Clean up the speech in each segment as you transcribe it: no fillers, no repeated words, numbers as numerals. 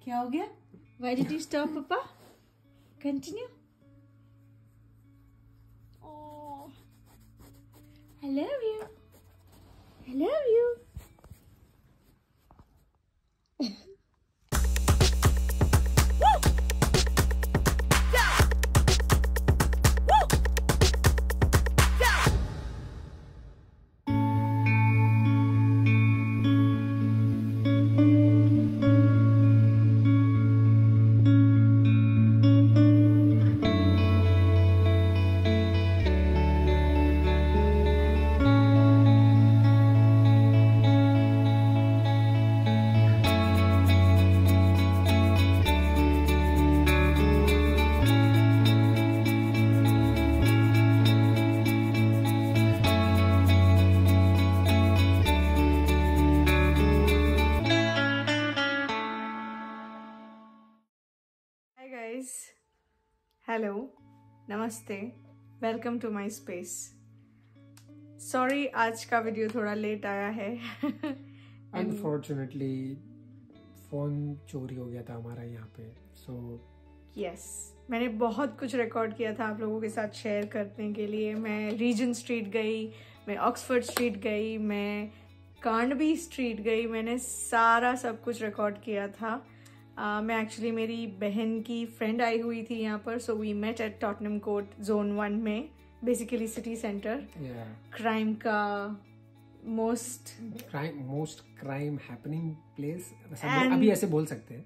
क्या हो गया? Why did you stop, Papa? Continue. Oh, I love you. I love you. Hello, नमस्ते, welcome to my space. Sorry आज का video थोड़ा लेट आया है। अनफॉर्चुनेटली फोन चोरी हो गया था हमारा यहाँ पे, सो यस मैंने बहुत कुछ रिकॉर्ड किया था आप लोगों के साथ शेयर करने के लिए। मैं रीजेंट स्ट्रीट गई, मैं ऑक्सफोर्ड स्ट्रीट गई, मैं कार्नबी स्ट्रीट गई, मैंने सारा सब कुछ रिकॉर्ड किया था। मैं एक्चुअली मेरी बहन की फ्रेंड आई हुई थी यहाँ पर, so we met at Tottenham court zone 1 में, बेसिकली सिटी सेंटर। क्राइम का मोस्ट क्राइम हैपनिंग प्लेस अभी ऐसे बोल सकते हैं।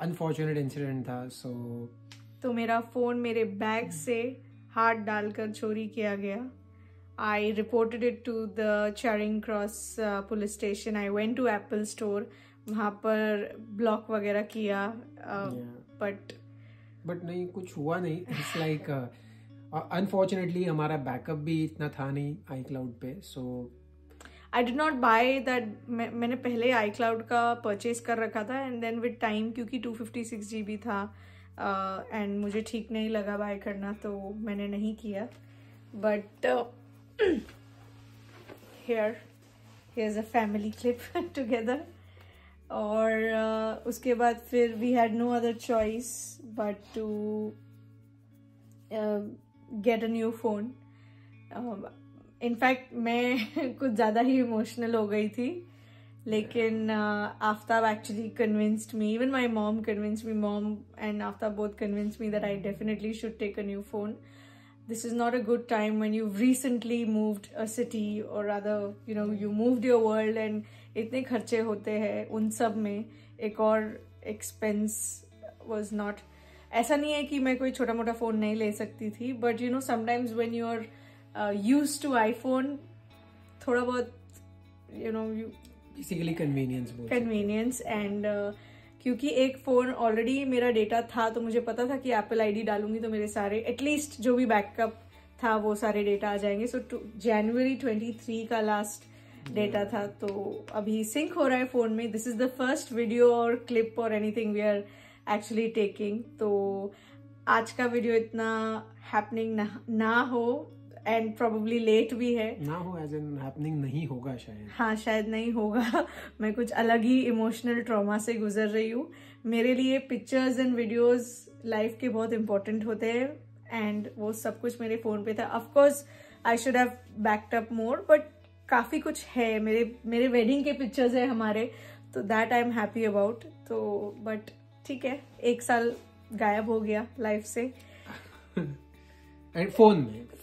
अनफॉर्चुनेट इंसिडेंट था। तो मेरा फोन मेरे बैग से हाथ डालकर चोरी किया गया। I reported it to the Charing Cross police station. I went to Apple store, वहाँ पर ब्लॉक वगैरह किया, बट नहीं, कुछ हुआ नहीं। इट्स लाइक अनफॉर्चुनेटली हमारा बैकअप भी इतना था नहीं iCloud पे, so I did not buy that. मैंने पहले iCloud का परचेज कर रखा था एंड देन विद टाइम, क्योंकि 256 GB था एंड मुझे ठीक नहीं लगा बाय करना, तो मैंने नहीं किया। But here is a family clip together. और उसके बाद फिर we had no other choice but to get a new phone. In fact मैं कुछ ज़्यादा ही इमोशनल हो गई थी, लेकिन Aftab actually convinced me, even my mom convinced me, mom and Aftab both convinced me that I definitely should take a new phone. This is not a good time when you've recently moved a city, or rather, you know, you moved your world and इतने खर्चे होते हैं, उन सब में एक और expense was not. ऐसा नहीं है कि मैं कोई छोटा मोटा फोन नहीं ले सकती थी, but you know sometimes when you're used to iPhone, थोड़ा बहुत you know you basically convenience and क्योंकि एक फ़ोन ऑलरेडी मेरा डेटा था, तो मुझे पता था कि एप्पल आईडी डालूंगी तो मेरे सारे एटलीस्ट जो भी बैकअप था वो सारे डेटा आ जाएंगे। सो जनवरी 23 का लास्ट डेटा था, तो अभी सिंक हो रहा है फ़ोन में। This is the first video और क्लिप और anything we are actually taking. तो आज का वीडियो इतना हैपनिंग ना हो एंड प्रोबेबली लेट भी है ना हो, एज इन हैपनिंग नहीं होगा शायद। हाँ, शायद नहीं होगा। मैं कुछ अलग ही इमोशनल ट्रॉमा से गुजर रही हूँ। मेरे लिए पिक्चर्स एंड वीडियोस लाइफ के बहुत इंपॉर्टेंट होते हैं एंड वो सब कुछ मेरे फोन पे था। Of course I should have backed up more, but काफी कुछ है। मेरे वेडिंग के पिक्चर्स है हमारे, तो that I am happy about. तो बट ठीक है, 1 साल गायब हो गया लाइफ से।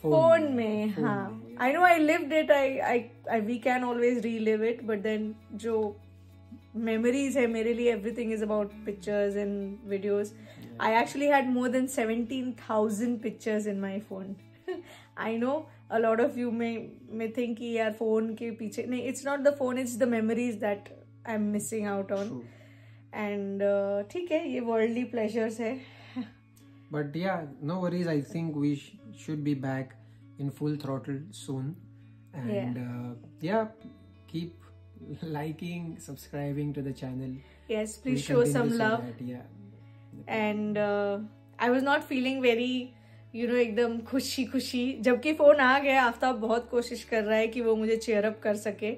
फोन में हाँ, I know I lived it, I we can always relive it, but then जो मेमोरीज है मेरे लिए, everything is about pictures and videos. I actually had more than 17,000 pictures in my phone. I know a lot of you may think कि यार phone के पीछे नहीं, it's not the phone, it's the memories that I am missing out on. And ठीक है, ये worldly pleasures है। But yeah, no worries. I think we should be back in full throttle soon. And keep liking, subscribing to the channel. Yes, please show some love. And I was not feeling very, you know, एकदम खुशी जबकि phone आ गया। आफ्ताब बहुत कोशिश कर रहा है कि वो मुझे चेयर अप कर सके,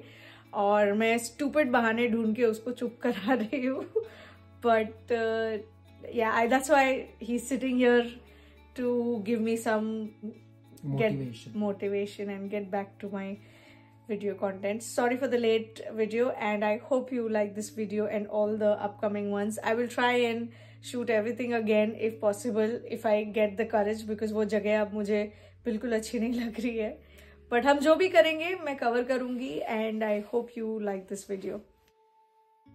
और मैं स्टूपिड बहाने ढूंढ के उसको चुप करा रही हूँ। but yeah, that's why he's sitting here to give me some motivation and get back to my video content. Sorry for the late video, and I hope you like this video and all the upcoming ones. I will try and shoot everything again if possible, if I get the courage, because वो जगह अब मुझे बिल्कुल अच्छी नहीं लग रही है. बट हम जो भी करेंगे मैं कवर करूंगी, and I hope you like this video.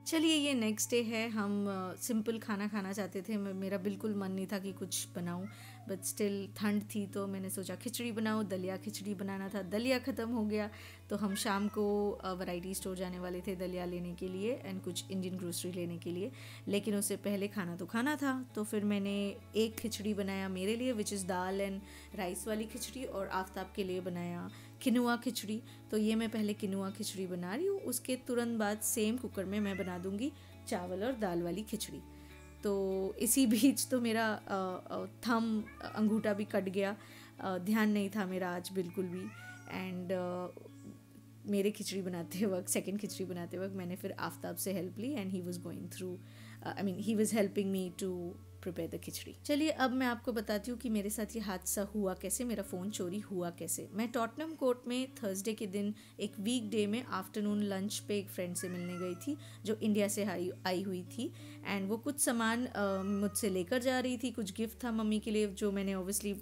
चलिए, ये नेक्स्ट डे है. हम सिंपल खाना खाना चाहते थे. मेरा बिल्कुल मन नहीं था कि कुछ बनाऊं, बट स्टिल ठंड थी तो मैंने सोचा खिचड़ी बनाऊं. दलिया खिचड़ी बनाना था, दलिया ख़त्म हो गया, तो हम शाम को वैरायटी स्टोर जाने वाले थे दलिया लेने के लिए एंड कुछ इंडियन ग्रोसरी लेने के लिए. लेकिन उससे पहले खाना तो खाना था, तो फिर मैंने एक खिचड़ी बनाया मेरे लिए, which is dal and rice वाली खिचड़ी, और आफ्ताब के लिए बनाया किनुआ खिचड़ी. तो ये मैं पहले किनुआ खिचड़ी बना रही हूँ. उसके तुरंत बाद सेम कुकर में मैं बना दूँगी चावल और दाल वाली खिचड़ी. तो इसी बीच तो मेरा थंब अंगूठा भी कट गया. ध्यान नहीं था मेरा आज बिल्कुल भी. एंड मेरे खिचड़ी बनाते वक्त, सेकंड खिचड़ी बनाते वक्त मैंने फिर आफ्ताब से हेल्प ली, and he was going through, he was helping me to prepare the khichdi. चलिए, अब मैं आपको बताती हूँ कि मेरे साथ ये हादसा हुआ कैसे, मेरा फ़ोन चोरी हुआ कैसे. मैं टॉटनम कोर्ट में थर्सडे के दिन एक वीक डे में आफ्टरनून लंच पे एक फ्रेंड से मिलने गई थी जो इंडिया से आई हुई थी. एंड वो कुछ सामान मुझसे लेकर जा रही थी. कुछ गिफ्ट था मम्मी के लिए जो मैंने ऑब्वियसली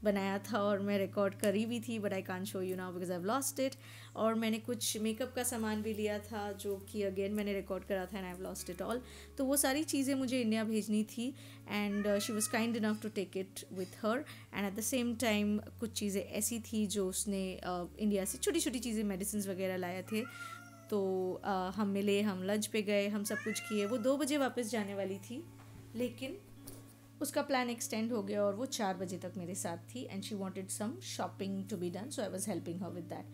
बनाया था और मैं रिकॉर्ड करी भी थी, but I can't show you now because I have lost it. और मैंने कुछ मेकअप का सामान भी लिया था जो कि अगेन मैंने रिकॉर्ड करा था, and I have lost it all. तो वो सारी चीज़ें मुझे इंडिया भेजनी थी, and she was kind enough to take it with her. And at the same time कुछ चीज़ें ऐसी थी जो उसने इंडिया से छोटी छोटी चीज़ें, मेडिसिन वगैरह लाए थे. तो हम मिले, हम लंच पे गए, हम सब कुछ किए. वो 2 बजे वापस जाने वाली थी, लेकिन उसका प्लान एक्सटेंड हो गया और वो 4 बजे तक मेरे साथ थी. And she wanted some shopping to be done, so I was helping her with that.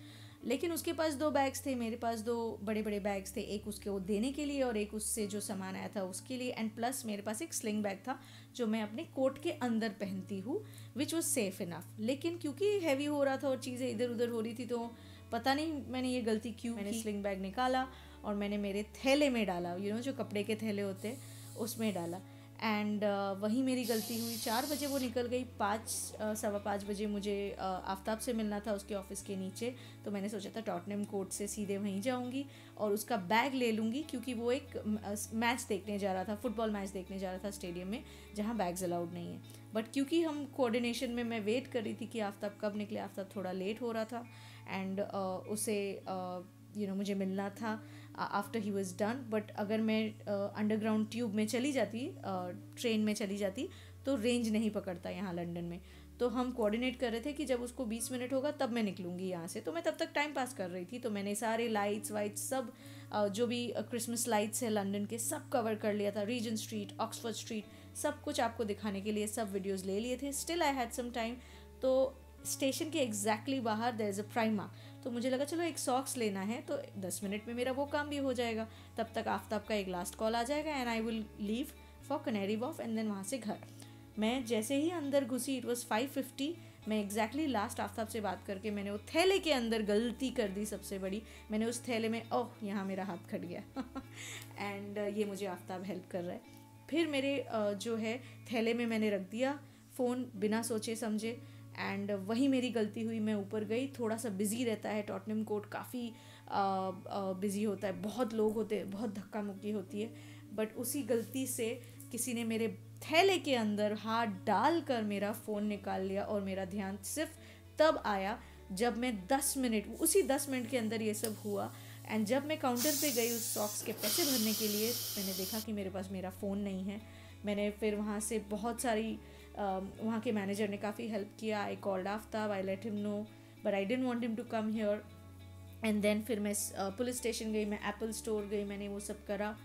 लेकिन उसके पास 2 बैग्स थे, मेरे पास 2 बड़े बड़े बैग्स थे. एक उसके वो देने के लिए और एक उससे जो सामान आया था उसके लिए. एंड प्लस मेरे पास एक स्लिंग बैग था जो मैं अपने कोट के अंदर पहनती हूँ, विच वॉज सेफ इनफ. लेकिन क्योंकि हैवी हो रहा था और चीज़ें इधर उधर हो रही थी, तो पता नहीं मैंने ये गलती क्यों. मैंने स्लिंग बैग निकाला और मैंने मेरे थैले में डाला, जो कपड़े के थैले होते हैं उसमें डाला. एंड वही मेरी गलती हुई. 4 बजे वो निकल गई. 5, 5:15 बजे मुझे आफ्ताब से मिलना था उसके ऑफिस के नीचे. तो मैंने सोचा था टॉटनम कोर्ट से सीधे वहीं जाऊंगी और उसका बैग ले लूँगी, क्योंकि वो एक मैच देखने जा रहा था, फुटबॉल मैच देखने जा रहा था स्टेडियम में, जहाँ बैग्स अलाउड नहीं है. बट क्योंकि हम कोऑर्डिनेशन में, मैं वेट कर रही थी कि आफ्ताब कब निकले. आफ्ताब थोड़ा लेट हो रहा था, एंड उसे मुझे मिलना था after he was done. But अगर मैं अंडरग्राउंड ट्यूब में चली जाती, ट्रेन में चली जाती, तो रेंज नहीं पकड़ता यहाँ लंदन में. तो हम कोऑर्डिनेट कर रहे थे कि जब उसको 20 मिनट होगा तब मैं निकलूँगी यहाँ से. तो मैं तब तक टाइम पास कर रही थी. तो मैंने सारे लाइट्स वाइट्स सब जो भी क्रिसमस लाइट्स है लंदन के, सब कवर कर लिया था. रीजेंट स्ट्रीट, ऑक्सफोर्ड स्ट्रीट, सब कुछ आपको दिखाने के लिए सब वीडियोज़ ले लिए थे. Still I had some time. तो स्टेशन के एग्जैक्टली बाहर देयर इज़ अ प्राइमा. तो मुझे लगा चलो एक सॉक्स लेना है, तो 10 मिनट में मेरा वो काम भी हो जाएगा. तब तक आफ्ताब का एक लास्ट कॉल आ जाएगा, and I will leave for Canary Wharf, and then वहाँ से घर. मैं जैसे ही अंदर घुसी, इट वॉज 5:50. मैं एग्जैक्टली लास्ट आफ्ताब से बात करके मैंने वो थैले के अंदर गलती कर दी सबसे बड़ी. मैंने उस थैले में, ओह यहाँ मेरा हाथ कट गया. एंड ये मुझे आफ्ताब हेल्प कर रहा है. फिर मेरे जो है थैले में मैंने रख दिया फ़ोन बिना सोचे समझे. एंड वही मेरी गलती हुई. मैं ऊपर गई, थोड़ा सा बिजी रहता है टॉटनम कोर्ट, काफ़ी बिजी होता है, बहुत लोग होते हैं, बहुत धक्का मुक्की होती है. बट उसी गलती से किसी ने मेरे थैले के अंदर हाथ डालकर मेरा फ़ोन निकाल लिया, और मेरा ध्यान सिर्फ तब आया जब मैं 10 मिनट, उसी 10 मिनट के अंदर ये सब हुआ. एंड जब मैं काउंटर पे गई उस सॉक्स के पैसे भरने के लिए, मैंने देखा कि मेरे पास मेरा फ़ोन नहीं है. मैंने फिर वहाँ से बहुत सारी वहाँ के मैनेजर ने काफ़ी हेल्प किया. I called Aftab, I let him know, but I didn't want him to come here. And then फिर मैं पुलिस स्टेशन गई, मैं एप्पल स्टोर गई, मैंने वो सब करा.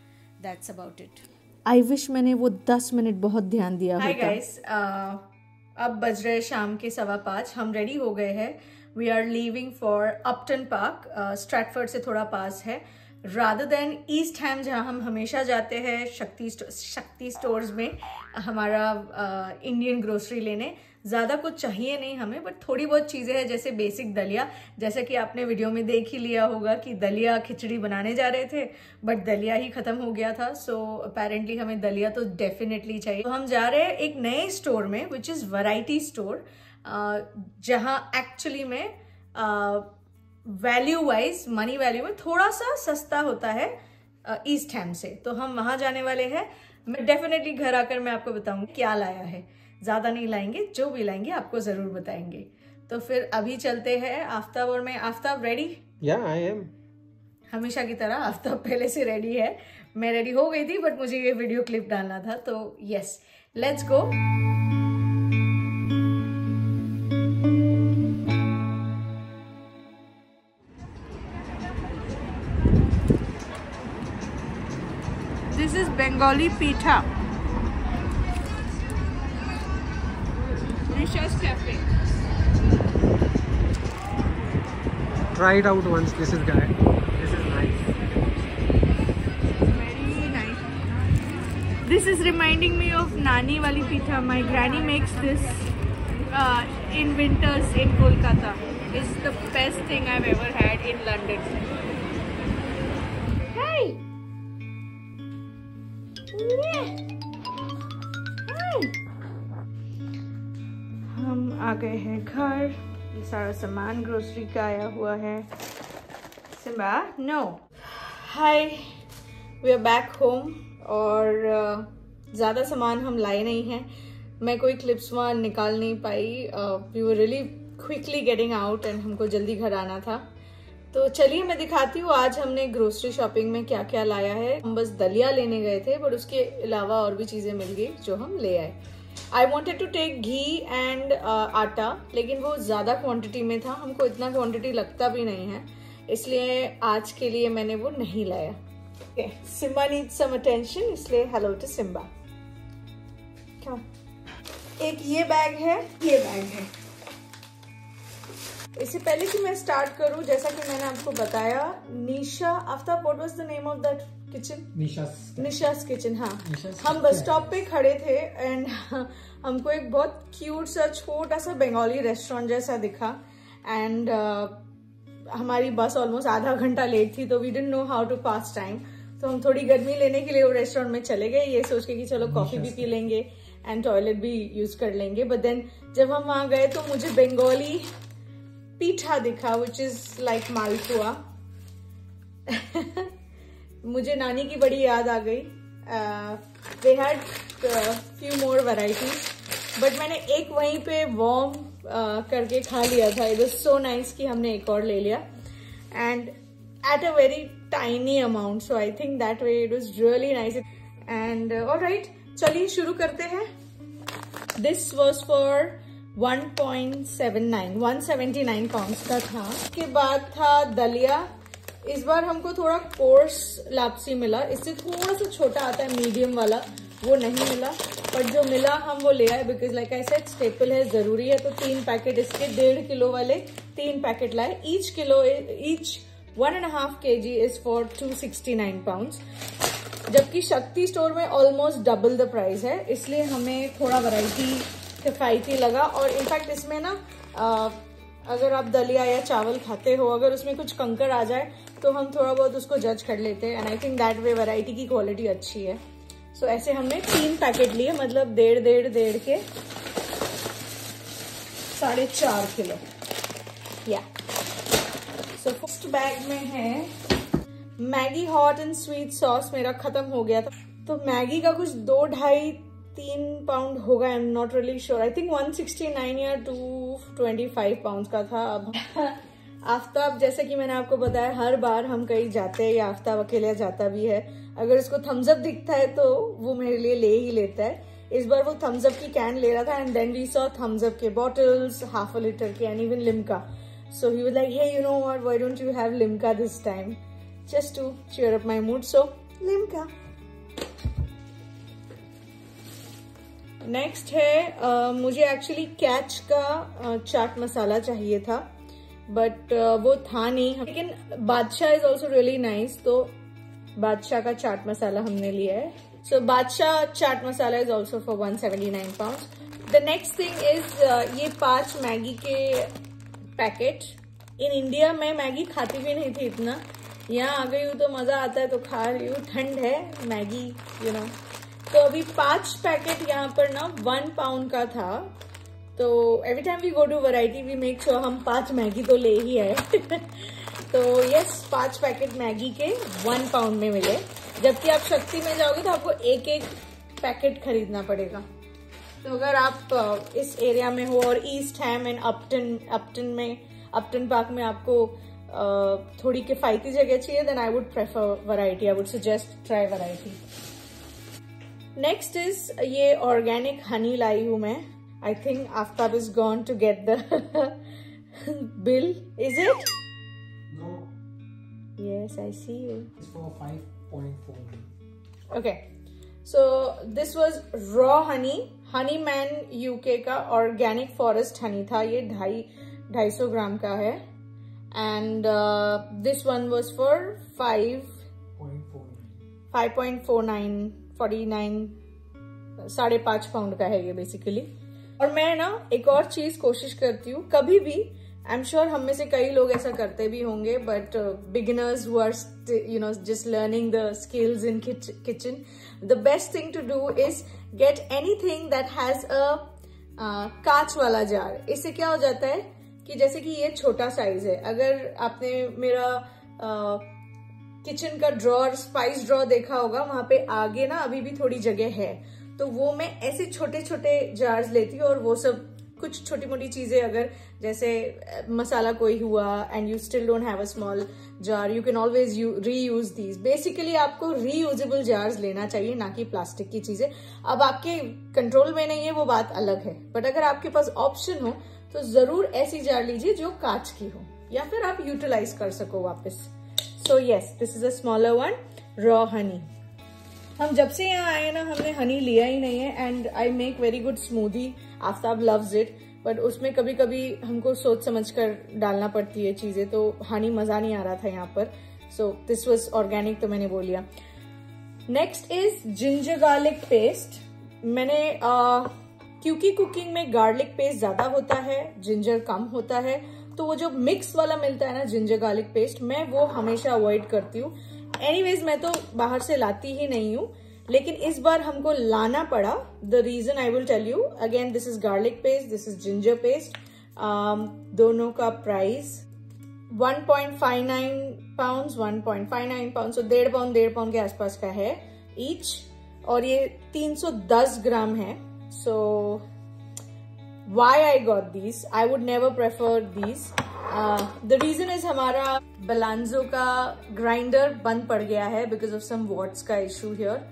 That's about it. I wish मैंने वो 10 मिनट बहुत ध्यान दिया होता. हाय गाइस, अब बज रहे शाम के 5:15. हम रेडी हो गए हैं. We are leaving for Upton Park. Stratford से थोड़ा पास है, रादर देन ईस्ट हैम जहाँ हम हमेशा जाते हैं शक्ति स्टोर्स में हमारा इंडियन ग्रोसरी लेने. ज्यादा कुछ चाहिए नहीं हमें, बट थोड़ी बहुत चीजें हैं जैसे बेसिक दलिया, जैसे कि आपने वीडियो में देख ही लिया होगा कि दलिया खिचड़ी बनाने जा रहे थे बट दलिया ही खत्म हो गया था। सो अपेरेंटली हमें दलिया तो डेफिनेटली चाहिए। तो हम जा रहे हैं एक नए स्टोर में विच इज वैरायटी स्टोर, जहां एक्चुअली में वैल्यू वाइज, मनी वैल्यू में थोड़ा सा सस्ता होता है ईस्ट हैम से। तो हम वहां जाने वाले हैं। मैं डेफिनेटली घर आकर मैं आपको बताऊंगी क्या लाया है, ज्यादा नहीं लाएंगे, जो भी लाएंगे आपको जरूर बताएंगे। तो फिर अभी चलते हैं आफ्ताब और मैं। आफ्ताब रेडी? या आई एम। हमेशा की तरह आफ्ताब पहले से रेडी है। मैं रेडी हो गई थी बट मुझे ये वीडियो क्लिप डालना था, तो yes, let's go. This is Bengali pita. Risha's Cafe. Try it out once. This is nice. Very nice. This is reminding me of Nani wali pita. My granny makes this in winters in Kolkata. It's the best thing I've ever had in London. Hey! हम आ गए हैं घर। ये सारा सामान grocery का आया हुआ है। Simba no. Hi, we are back home. और ज़्यादा सामान हम लाए नहीं हैं। मैं कोई क्लिप्स वहाँ निकाल नहीं पाई। We were really quickly getting out and हमको जल्दी घर आना था। तो चलिए मैं दिखाती हूँ आज हमने ग्रोसरी शॉपिंग में क्या क्या लाया है। हम बस दलिया लेने गए थे बट उसके अलावा और भी चीज़ें मिल गई जो हम ले आए। I wanted to take ghee and atta, लेकिन वो ज़्यादा क्वांटिटी में था, हमको इतना क्वांटिटी लगता भी नहीं है, इसलिए आज के लिए मैंने वो नहीं लाया। सिम्बा नीड्स सम अटेंशन, इसलिए हेलो टू सिम्बा। एक ये बैग है, ये बैग है। इससे पहले कि मैं स्टार्ट करूं, जैसा कि मैंने आपको बताया, Nisha, Aftab, what was the name of that kitchen? Nisha's kitchen. हाँ, हम बस स्टॉप पे खड़े थे एंड हमको एक बहुत क्यूट सा छोटा सा बंगाली रेस्टोरेंट जैसा दिखा एंड हमारी बस ऑलमोस्ट आधा घंटा लेट थी, तो we didn't know how to pass time. तो हम थोड़ी गर्मी लेने के लिए वो रेस्टोरेंट में चले गए, ये सोच के कि चलो कॉफी भी पी लेंगे एंड टॉयलेट भी यूज कर लेंगे। बट देन जब हम वहां गए तो मुझे बंगाली पीठा दिखा विच इज लाइक मालपुआ। मुझे नानी की बड़ी याद आ गई। They had few more varieties but मैंने एक वहीं पे वार्म करके खा लिया था। इट वाज सो नाइस कि हमने एक और ले लिया and at a very tiny amount, so I think that way it was really nice. And alright, चलिए शुरू करते हैं। दिस वाज फॉर 179 पाउंड्स का था। उसके बाद था दलिया। इस बार हमको थोड़ा कोर्स लापसी मिला, इससे थोड़ा सा छोटा आता है मीडियम वाला, वो नहीं मिला, बट जो मिला हम वो ले आए because like I said staple है, जरूरी है। तो 3 पैकेट इसके 1.5 किलो वाले 3 पैकेट लाए। Each 1.5 kg is for 269 pounds, जबकि शक्ति स्टोर में ऑलमोस्ट डबल द प्राइस है, इसलिए हमें थोड़ा वैरायटी किफायती लगा। और इनफैक्ट इसमें ना अगर आप दलिया या चावल खाते हो, अगर उसमें कुछ कंकर आ जाए तो हम थोड़ा बहुत उसको जज कर लेते हैं and I think that way variety की क्वालिटी अच्छी है। सो ऐसे हमने 3 पैकेट लिए, मतलब 1.5 के 4.5 किलो। या सो फर्स्ट बैग में है Maggi hot and sweet sauce. मेरा खत्म हो गया था, तो मैगी का कुछ 2-2.5-3 पाउंड होगा, I am not really sure. I think 169 या 225 पाउंड का था। अब आफ्ताब, जैसे कि मैंने आपको बताया, हर बार हम कहीं जाते हैं या आफ्ताब अकेले जाता भी है, अगर उसको थम्स अप दिखता है तो वो मेरे लिए ले ही लेता है। इस बार वो थम्स अप की कैन ले रहा था and then we saw Thums Up के बॉटल्स, ½ लीटर के and even Limca. So he was like, hey you know what, why don't you have Limca this time, just to cheer up my mood. So Limca. Next है मुझे actually catch का चाट मसाला चाहिए था but वो था नहीं, लेकिन बादशाह इज ऑल्सो रियली नाइस, तो बादशाह का चाट मसाला हमने लिया है। So Badshah chaat masala is also for 179 pound. The next thing is ये 5 मैगी के पैकेट। इन इंडिया में मैगी खाती भी नहीं थी इतना, यहाँ आ गई हूँ तो मजा आता है तो खा रही हूँ, ठंड है मैगी यू नो। तो अभी 5 पैकेट यहाँ पर ना 1 पाउंड का था, तो every time we go to variety we make sure हम 5 मैगी तो ले ही आए। तो यस 5 पैकेट मैगी के 1 पाउंड में मिले, जबकि आप शक्ति में जाओगे तो आपको एक एक पैकेट खरीदना पड़ेगा। तो अगर आप इस एरिया में हो और East Ham and Upton Park में आपको थोड़ी किफायती जगह चाहिए, then I would prefer variety, I would suggest try variety. Next is ये ऑर्गेनिक हनी लाई हूं मैं। I think Aftab is gone to get the bill, is it? No. Yes, I see you. It's for 5.4. Okay, so this was raw honey, Honeyman UK का organic forest Honey था, ये 250 ग्राम का है। And this one was for 5.49 5.5 pound का है ये basically. और मैं ना एक और चीज कोशिश करती हूँ कभी भी, आई एम श्योर हम में से कई लोग ऐसा करते भी होंगे, but beginners who are you know just learning the skills in kitchen, the best thing to do is get anything that has a कांच वाला जार। इससे क्या हो जाता है कि जैसे कि ये छोटा साइज है, अगर आपने मेरा किचन का ड्रॉर, स्पाइस ड्रॉर देखा होगा, वहां पे आगे ना अभी भी थोड़ी जगह है, तो वो मैं ऐसे छोटे छोटे जार्स लेती हूँ और वो सब कुछ छोटी मोटी चीजें, अगर जैसे मसाला कोई हुआ and you still don't have a small jar, you can always reuse these. Basically आपको रीयूजेबल जार्स लेना चाहिए, ना कि प्लास्टिक की चीजें। अब आपके कंट्रोल में नहीं है वो बात अलग है, बट अगर आपके पास ऑप्शन हो तो जरूर ऐसी जार लीजिए जो कांच की हो, या फिर आप यूटिलाइज कर सको वापस। So yes, this is a smaller one, raw Honey. हम जब से यहाँ आए ना हमने हनी लिया ही नहीं है, and I make very good smoothie, Aftab loves it, but उसमें कभी कभी हमको सोच समझ कर डालना पड़ती है चीजें, तो हनी मजा नहीं आ रहा था यहाँ पर। सो दिस वाज ऑर्गेनिक, तो मैंने वो लिया। Next is ginger garlic paste. मैंने क्योंकि कुकिंग में गार्लिक पेस्ट ज्यादा होता है, जिंजर कम होता है, तो वो जो मिक्स वाला मिलता है ना जिंजर गार्लिक पेस्ट, मैं वो हमेशा अवॉइड करती हूँ। एनीवेज मैं तो बाहर से लाती ही नहीं हूँ, लेकिन इस बार हमको लाना पड़ा। The reason I will tell you again, this is garlic paste, this is ginger paste. दोनों का price 1.59 pound, 1.59 pound, so 1.5 pound के आसपास का है ईच, और ये 310 ग्राम है। So why I got these, I would never prefer these. The reason is हमारा बलांजो का ग्राइंडर बंद पड़ गया है बिकॉज ऑफ सम वॉट्स का इशू हियर।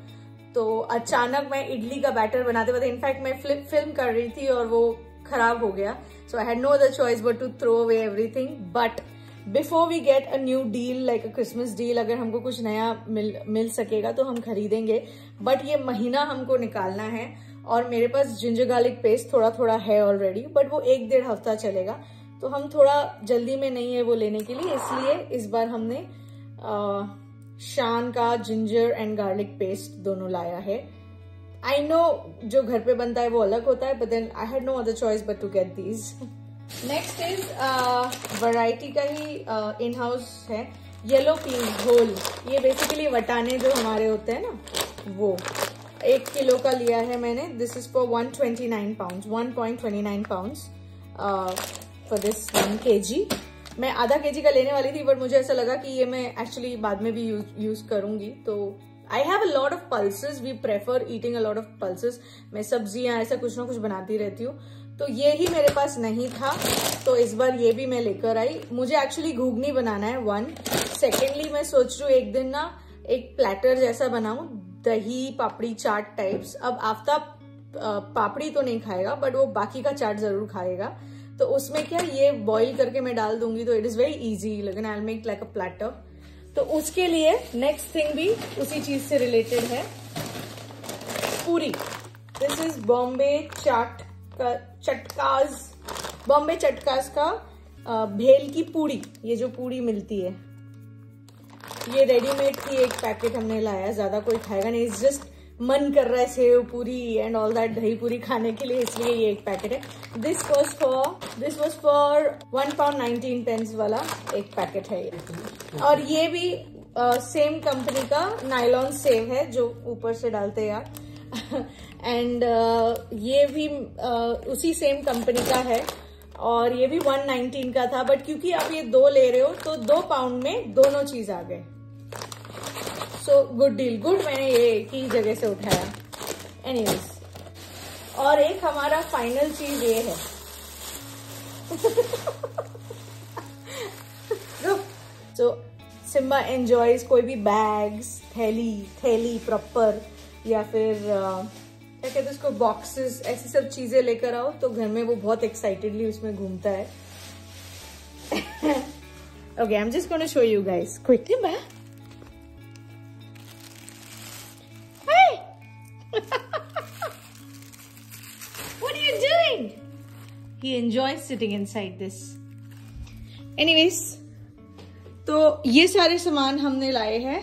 तो अचानक मैं इडली का बैटर बनाते बनाते, इनफैक्ट मैं फिल्म कर रही थी और वो खराब हो गया, so I had no other choice but to throw away everything. But before we get a new deal like a Christmas deal, अगर हमको कुछ नया मिल सकेगा तो हम खरीदेंगे, बट ये महीना हमको निकालना है। और मेरे पास जिंजर गार्लिक पेस्ट थोड़ा थोड़ा है ऑलरेडी, बट वो 1-1.5 हफ्ता चलेगा, तो हम थोड़ा जल्दी में नहीं है वो लेने के लिए, इसलिए इस बार हमने शान का जिंजर एंड गार्लिक पेस्ट दोनों लाया है। आई नो जो घर पे बनता है वो अलग होता है, but then I had no other choice but to get these. Next is variety का ही इन हाउस है, येलो पीन घोल। ये बेसिकली वटाने जो हमारे होते हैं ना, वो 1 किलो का लिया है मैंने। This is for 129 pound, 1.29 pound for this 1 kg। मैं आधा kg का लेने वाली थी, बट मुझे ऐसा लगा कि ये मैं एक्चुअली बाद में भी यूज करूंगी। तो I have a lot of pulses, we prefer eating a lot of pulses. मैं सब्जियां ऐसा कुछ ना कुछ बनाती रहती हूँ, तो ये ही मेरे पास नहीं था, तो इस बार ये भी मैं लेकर आई। मुझे एक्चुअली घुगनी बनाना है 1। सेकेंडली मैं सोच रही हूँ एक दिन ना एक प्लेटर जैसा बनाऊं, दही पापड़ी चाट टाइप्स। अब आफ्ताब पापड़ी तो नहीं खाएगा, बट वो बाकी का चाट जरूर खाएगा, तो उसमें क्या ये बॉईल करके मैं डाल दूंगी, तो इट इज वेरी इजी, लेकिन I will make like a platter. तो उसके लिए नेक्स्ट थिंग भी उसी चीज से रिलेटेड है, पूरी। दिस इज बॉम्बे चटकास का भेल की पूरी। ये जो पूरी मिलती है, ये रेडीमेड की एक पैकेट हमने लाया, ज्यादा कोई खाएगा नहीं, इट्स जस्ट मन कर रहा है सेव पूरी एंड ऑल दैट, दही पूरी खाने के लिए, इसलिए ये एक पैकेट है. दिस वॉज फॉर £1.19 वाला एक पैकेट है ये. और ये भी सेम कंपनी का नायलॉन सेव है जो ऊपर से डालते हैं यार. एंड ये भी उसी सेम कंपनी का है और ये भी 119 का था, बट क्योंकि आप ये 2 ले रहे हो तो 2 पाउंड में दोनों चीज आ गए. सो गुड डील, गुड मैंने ये एक ही जगह से उठाया. एनीवेज, और एक हमारा फाइनल चीज ये है. तो सिम्बा एंजॉयज कोई भी बैग्स, थैली प्रॉपर, या फिर क्या कहते हैं उसको, बॉक्सेस, ऐसी सब चीजें लेकर आओ तो घर में वो बहुत एक्साइटेडली उसमें घूमता है. Okay, I am just gonna show you guys quickly. What are you doing? He enjoys sitting inside this. Anyways, तो ये सारे सामान हमने लाए हैं.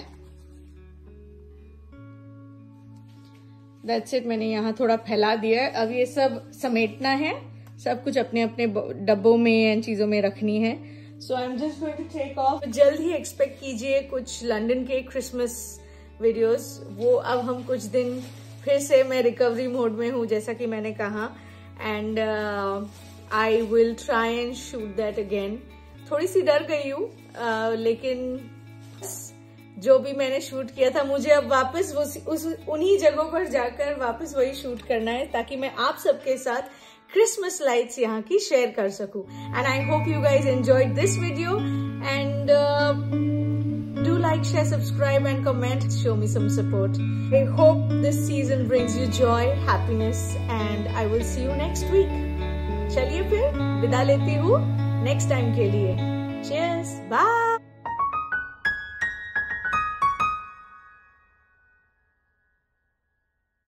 That's it, मैंने यहाँ थोड़ा फैला दिया है. अब ये सब समेटना है, सब कुछ अपने अपने डब्बों में एंड चीजों में रखनी है. So I am just going to take off. जल्द ही एक्सपेक्ट कीजिए कुछ लंदन के क्रिसमस वीडियोस. वो अब हम कुछ दिन फिर से, मैं रिकवरी मोड में हूँ जैसा कि मैंने कहा, and I will try and shoot that again. थोड़ी सी डर गई हूँ, लेकिन जो भी मैंने शूट किया था मुझे अब वापस उन्हीं जगहों पर जाकर वापस वही शूट करना है, ताकि मैं आप सबके साथ क्रिसमस लाइट्स यहाँ की शेयर कर सकूं. And I hope you guys enjoyed this video, and do like, share, subscribe and comment. Show me some support. I hope this season brings you joy, happiness, and I will see you next week. चलिए फिर विदा लेती हूँ next time के लिए. Cheers, bye.